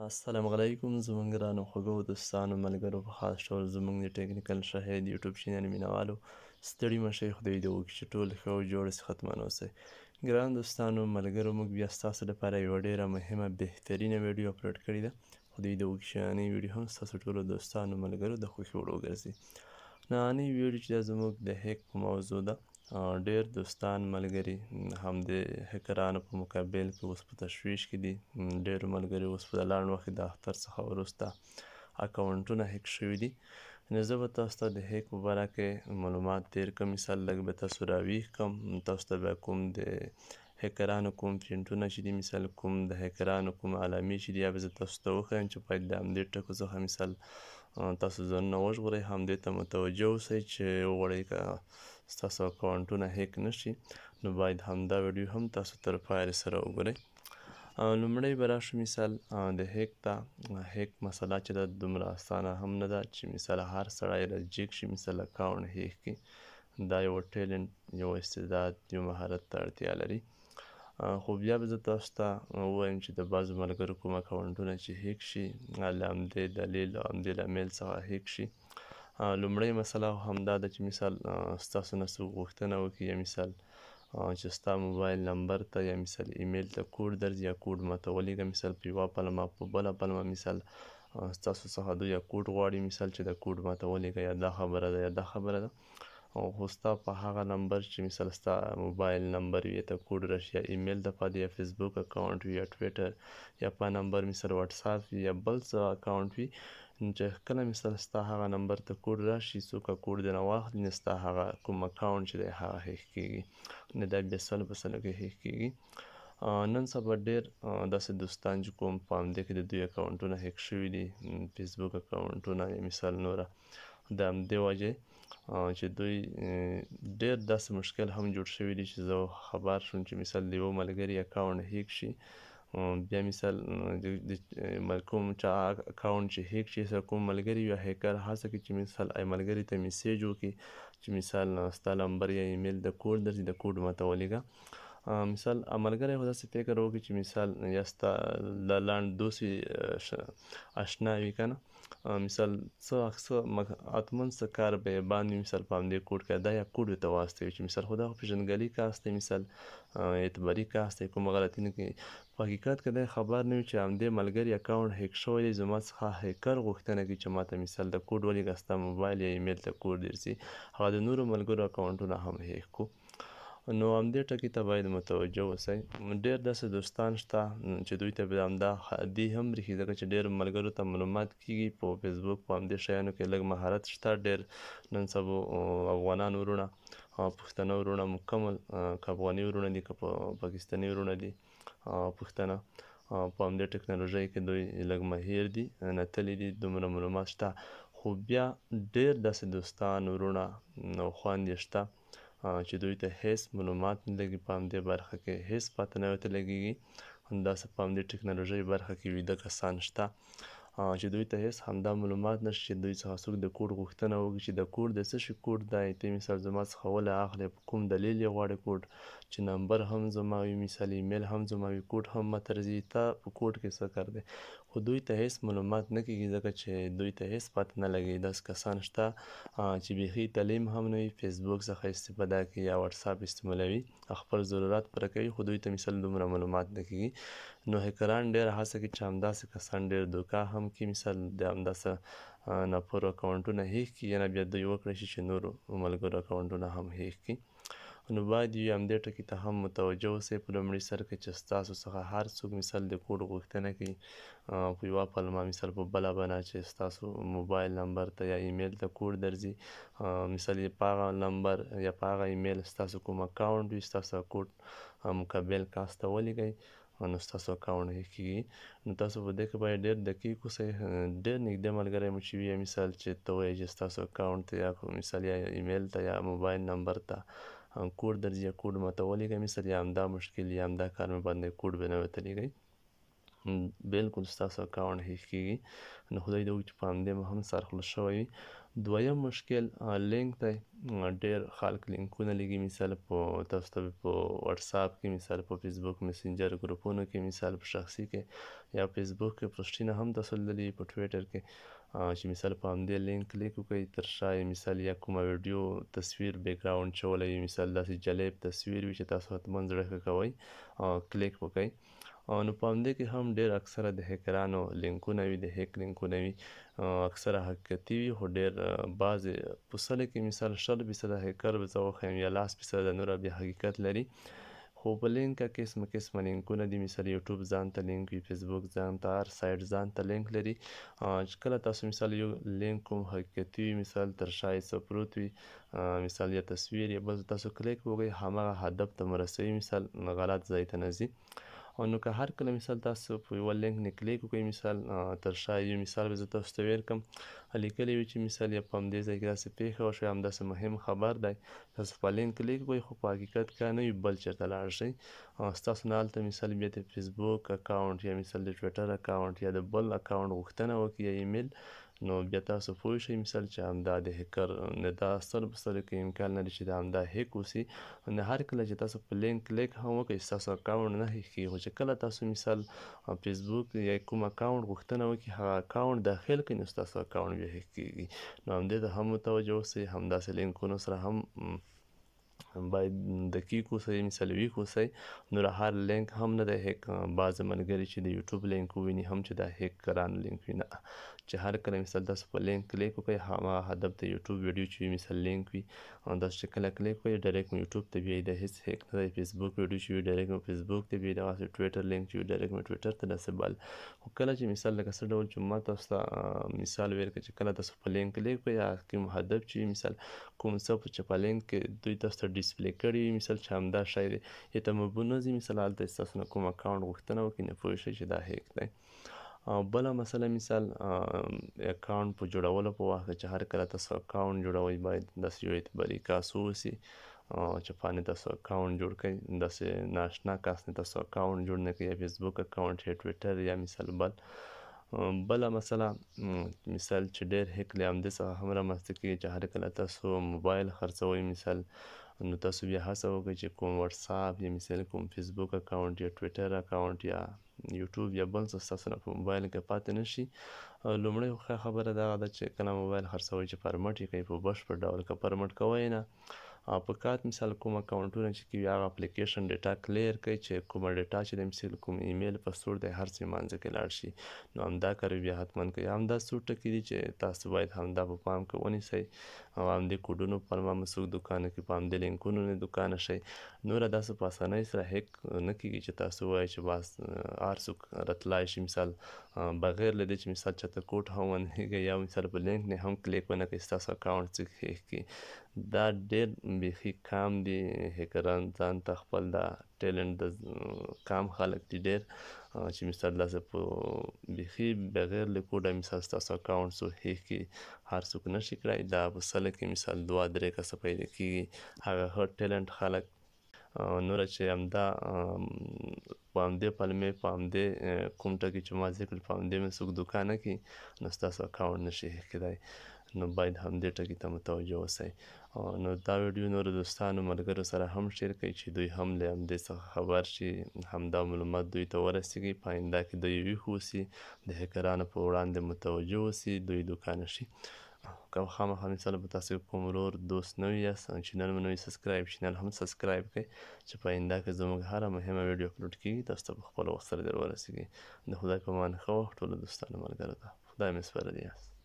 السلام علیکم زموږ ګرانو خوږو دوستانو ملګرو په خاص ډول زموږ د ټیکنیکل شاهد یوټیوب چینل مینوالو ستړي مه شئ خدای دې وکړي چې ټول ښه او جوړ صحتمند اوسئ ګران دوستانو ملګرو موږ بیا ستاسو لپاره یوه ډیره مهمه بهترینه ویډیو اپلوډ کړې ده خدای دې وکړي چې نننۍ ویډیو هم ستاسو ټولو دوستانو ملګرو د خوښې وړ وګرځي نننۍ ویډیو چې ده زموږ د هیک په موضوع ده ډیر دوستان ملګري هم د هکرانو په مقابل کې اوس په تشویش کې دي ډیرو ملګري اوس په لنډ وخت کې د اختر څخه وروسته اکاونټونه هیک شوي دي نو زه به تاسو ته د هیک په باره کې معلومات تیر کړم مثال لږ به تاسو راویښ کړم تاسو ته به کوم د هکرانو کوم پرینټونه چې دي مثال کوم د هکرانو کوم علامې چې دي یا به زه تاسو ته وښیم چې باید د همدې ټکو څخه مثال تاسو ځانونه وژغورئ همدې ته متوجه اوسئ چې وغواړئ که ستاسو اکاونټونه هیک نشي نو باید همدا ویډیو هم تاسو تر پایه سره وګورئ لومړی به راشو مثال د هیک ته هیک مسله چې ده دومره اسانه هم نه ده چې مثال هر سړی راجیګ شي مثال اکاونټ هیک کړي دا یو ټیلنټ یو استعداد یو مهارت ته اړتیا لري خو بیا به زه تاسو ته ووایم چې د بعضو ملګرو کوم اکاونټونه چې هیک شي له همدې دلیل او همدې لامل څخه هیک شي لومړۍ مسله همدا ده چې مثال ستاسو نه څوک غوښتنه وکړي یا مثال چې ستا موبایل نمبر ته یا مثال ایمیل ته کوډ درځي یا کوډ ماته ولیږه مثال په یوه پلمه په بله پلمه مثال ستاسو څخه دوی یا کوډ غواړي مثال چې د کوډ ماته ولیږه یا دا خبره ده یا دا خبره ده خو ستا په هغه نمبر چې مثال ستا موبایل نمبر وي ته کوډ راشي یا ایمیل د پاره یا فیسبوک اکاونټ وي یا ټویټر یا په نمبر مثال واتساپ وي یا بل څه اکاونټ وي چې کله مثال ستا هغه نمبر ته کوډ راشي څوک کوډ دې نه واخلي نو ستا هغه کوم اکاونټ چې دی هغه هیک کیږي نو دا بیا سلو په سلو کې هیک کیږي نن سبا ډیر داسې دوستان چې کوم په همدې کې د دوی اکاونټونه هیک شوي دي فیسبوک اکاونټونه یا مثال نوره د همدې وجې چې دوی ډیر داسې مشکل هم جوړ شوي دي چې زه خبر شوم چې مثال د یوه ملګري اکاونټ هیک شي بیا مثال کوم چا اکاونټ چې هیک شي کوم ملګري یا هیکر هڅه کوي چې مثال ای ملګري ته میسیج وکړي چې مثال ستا نمبر یا ایمیل د کوډ درځي د کوډ ماته ولیږه مثال ملګری خو داسې فکر وکړي چې مثال یا ستا د لنډ دوست اشنا وي که نه مثال څه حتما څه کار به یې باندې مثال په همدې کوډ کې دا یا کوډ ورته واستوي چې مثال خو دا خو پېژندګلي کاس دی مثال اعتباري کاس دی کومه غلطي نه کوي په حقیقت کې دی خبر نه وي چې همدې ملګري اکاونټ هیک شوی دی زما څخه هیکر غوښتنه کوي چې ماته مثال د کوډ ولیږه ستا موبایل یا ایمیل ته کوډ درځي هغه د نورو ملګرو اکاونټونه هم هیک کړو نو همدې ټکي ته باید متوجه اوسئ ډېر داسې دوستان شته چې دوی ته به همدا دې هم ریښي ځکه چې ډېرو ملګرو ته معلومات کیږي په فیسبوک په همدې شیانو کې لږ مهارت شته ډېر نن سبا افغانان وروڼه پښتانه وروڼه مکمل که افغاني وروڼه دي که پاکستاني وروڼه دي پښتانه په همدې ټکنالوژۍ کې دوی لږ مهیر دي نتلي دي دومره معلومات شته خو بیا ډېر داسې دوستان وروڼه او خویندې شته چې دوی ته هیڅ معلومات نه لګي په همدې برخه کې هیڅ پته نه ورته لګیږي همداسې په همدې ټکنالوژۍ برخه کې ویده کسان شته چې دوی ته هیڅ همدا معلومات نشته چې دوی څخه څوک د کوډ غوښتنه وکړي چې د کوډ د څه شي کوډ دی ته مثال زما څخه ولې اخلې په کوم دلیل یې غواړې کوډ چې نمبر هم زما وي مثال ایمیل هم زما وي کوډ هم ماته راځي تا په کوډ کې څه کار دی خو دوی ته هیڅ معلومات نه کیږي ځکه چې دوی ته هیڅ پته نه لګي داسې کسان شته چې بیخي تعلیم هم نه وي فیسبوک څخه استفاده کوي یا واتساپ استعمالوي خپل ضرورت پوره کوي خو دوی ته مثال دومره معلومات نه کیږي نو هکران ډېره هڅه کوي چې همداسې کسان ډېر دوکه هم کوي مثال د همداسې ناپورو اکاونټونه هیک کړي یا بیا دوی وکړی شي چې نورو ملګرو اکاونټونه هم هیک کړي نو باید یو همدې ټکي ته هم متوجه اوسئ په لومړي سر کې چې ستاسو څخه هر څوک مثال د کوډ غوښتنه کوي په یوه پلمه مثال په بله بنا چې ستاسو موبایل نمبر ته یا ایمیل ته کوډ درځي مثال یې په هغه نمبر یا په هغه ایمیل ستاسو کوم اکاونټ وي ستاسو کوډ مقابل کس ته ولیږئ نو ستاسو اکاونټ هیک کیږي نو تاسو په دې کې باید ډېر دقیق اوسئ ډېر نږدې ملګری مو چې وي مثال چې ته وایې چې ستاسو اکاونټ ته یا مثال یا ایمیل ته یا موبایل نمبر ته کوډ درځي یا کوډ ماته ولیږئ مثال یا همدا مشکل یا همدا کار مې باندې کوډ به نه ورته لیږئ بالکل ستاسو اکاونټ هیک کیږي. نو خدای دې وکړي چې په همدې مو هم سرخوله شوی وي. دویم مشکل لینک دی. ډېر خلک لینکونه لیږي، مثال په تاسو ته په واتساپ کې، مثال په فیسبوک میسنجر ګروپونو کې، مثال په شخصي کې یا فیسبوک کې پوسټونه هم تاسو لیدلي، په ټویټر کې چې مثال په همدې لینک کلیک وکړئ، تر شا یې مثال یا کومه ویډیو تصویر بیکګراوند چولی وي، مثال داسې جالب تصویر وي چې تاسو حتما زړه ښه کوئ کلیک وکړئ. نو په همدې کې هم ډېر اکثره د هیکرانو لینکونه وي، د هیک لینکونه وي، اکثره حقیقتي وي، خو ډېر بعضې په سلو کې مثال 100% هیکر به زه وښیم یا 10% نور بیا حقیقت لري. خو په لینک کې قسمه قسمه لینکونه دي، مثال یوټیوب ځان ته لینک وي، فیسبوک ځان ته، هر سایټ ځان ته لینک لري. چې کله تاسو مثال یو لینک کوم حقیقتي وي، مثال تر شا یې څه پروت وي، مثال یا تصویر یا بل تاسو کلیک وکړئ، هماغه هدف ته مو رسوي، مثال غلط ځای ته نه ځي. نو که هر کله مثال تاسو په یوه لینک نه کلیک وکړئ، مثال تر شا یو مثال به زه تاسو ته ویل کړم، لیکلي وي چې مثال یا په همدې ځای کې داسې پیښه وشوه، همداسې مهم خبر دی، تاسو په لینک کلیک وکړئ خو په حقیقت کې نه وي، بل چېرته لاړ شئ. ستاسو نه هلته مثال بیا د فیسبوک اکاونټ یا مثال د ټویټر اکاونټ یا د بل اکاونټ غوښتنه وکړي یا ایمیل، نو بیا تاسو پوه شئ مثال چې همدا د هیکر نه دا 100% کې امکان لري چې دا همدا هیک وسي. نو هر کله چې تاسو په لینک کلیک هم وکړئ ستاسو اکاونټ نه هیک کیږي، خو چې کله تاسو مثال فیسبوک یا کوم اکاونټ غوښتنه وکړي هغه اکاونټ داخل کړئ، نو ستاسو اکاونټ بیا هیک کیږي. نو همدې ته هم متوجه اوسئ، همداسې لینکونو سره هم باید دقیق اوسئ، مثال ویښ اوسئ. نور هر لینک هم نه دی هیک. بعضې ملګري چې د یوټیوب لینک وویني هم چې دا هیکرانو لینک وي، نه، چې هر کله مثال تاسو په لینک کلیک وکړئ، هماغه هدف د یوټیوب ویډیو چې وي مثال لینک وي، داسې چې کله کلیک وکړئ ډایرکټ مو یوټیوب ته بیایي، دا هیڅ هیک نه دی. فیسبوک ویډیو چې وي ډایرکټ مو فیسبوک ته بیایي، دغسې ټویټر لینک چې وي ډایرکټ مو ټویټر ته داسې بل. خو کله چې مثال لکه څه ډول چې ما تاسو ته مثال ویل کړ چې کله تاسو په لینک کلیک وکړئ، هغه کوم هدف چې وي مثال کوم څه چې په لینک کې دوی تاسو ته ډسپلی کړي وي، مثال چې همدا شی دی هېته مبونه ځي، مثال هلته چې تاسو نه کوم اکاونټ غوښتنه وکړي، نو پوه شئ چې دا هیک دی. بله مسله مثال اکاونټ په جوړولو په وخت کې چې هر کله تاسو اکاونټ جوړوئ باید داسې یو اعتباري کس واوسي چې فانې تاسو اکاونټ جوړ کړئ، داسې ناشنا کس نه تاسو اکاونټ جوړ نه کړئ، یا فیسبوک اکاونټ یا ټویټر یا مثال بل. بله مسله مثال چې ډېر هیک له همدې څخه هم رامنځته کېږي چې هر کله تاسو موبایل خرڅوئ، مثال نو تاسو بیا هڅه وکړئ چې کوم واتساپ یا مثال کوم فیسبوک اکاونټ یا ټویټر اکاونټ یا یوټیوب یا بل څه ستاسو نه په موبایل کې پاتې نه شي. لومړۍ ښه خبره دغه ده چې کله موبایل خرڅوئ چې پرمټ یې کړئ په بشپړ ډول، که پرمټ کوئ نه په کات مثال کوم اکاونټونه چې کوي هغه اپلیکیشن ډیټا کلیر کړئ چې کومه ډیټا چې د مثال کوم ایمیل پاسورډ دی هر څه یې منځه کې لاړ شي، نو همدا کار بیا حتما کوي. همدا څو ټکي دي چې تاسو باید همدا په پام کې ونیسئ، او همدې کوډونو په پلمه مو څوک دوکانو کې په همدې لینکونو نه دوکانه شئ. نوره داسې په اسانۍ سره هیک نه کېږي چې تاسو ووایئ چې بس هر څوک راتلای شي، مثال بغیر له دې چې مثال چاته کوډ هم ونهیږئ یا مثال په لینک نه هم کلیک ونه کړئ ستاسو اکاونټ څوک هیک کړي. دا ډېر بیخي کم دي هیکران ځان ته خپل دا ټیلنټ د کم خلک دي ډېر چې مثال داسې په بیخي بغیر له کوډه مثال ستاسو اکاونټ څوک هیک کړي، هر څوک نشي کړی. دا په سله کې مثال 2-3 کسه پیدا کېږي، هغه ښه ټیلنټ خلک. نوره چې همدا په همدې پلمې په همدې کوم ټکي چې ما ذکر په همدې مې څوک دوکان نه کړي، نو ستاسو اکاونټ نشي هیک کېدای. نو باید همدې ټکي ته متوجه اوسئ. نو دا ویډیو نورو دوستانو ملګرو سره هم شیر کړئ چې دوی هم له همدې څخه خبر شي، همدا معلومات دوی ته ورسیږي، په آینده کې دوی ویښ اوسي، د هیکرانو په وړاندې متوجه اوسي، دوی دوکان نه شي. که خامخا مثال به تاسو کوم ورور دوست نوی یاست، چینل مو نوی سبسکرایب، چینل هم سبسکرایب کړئ چې په آینده کې زموږ هره مهمه ویډیو اپلوډ کېږي تاسو ته په خپل وخت سره در ورسیږي. د خدای په امان ښه وخت ټولو دوستانو ملګرو ته. خدای مې سپاره دی یاست.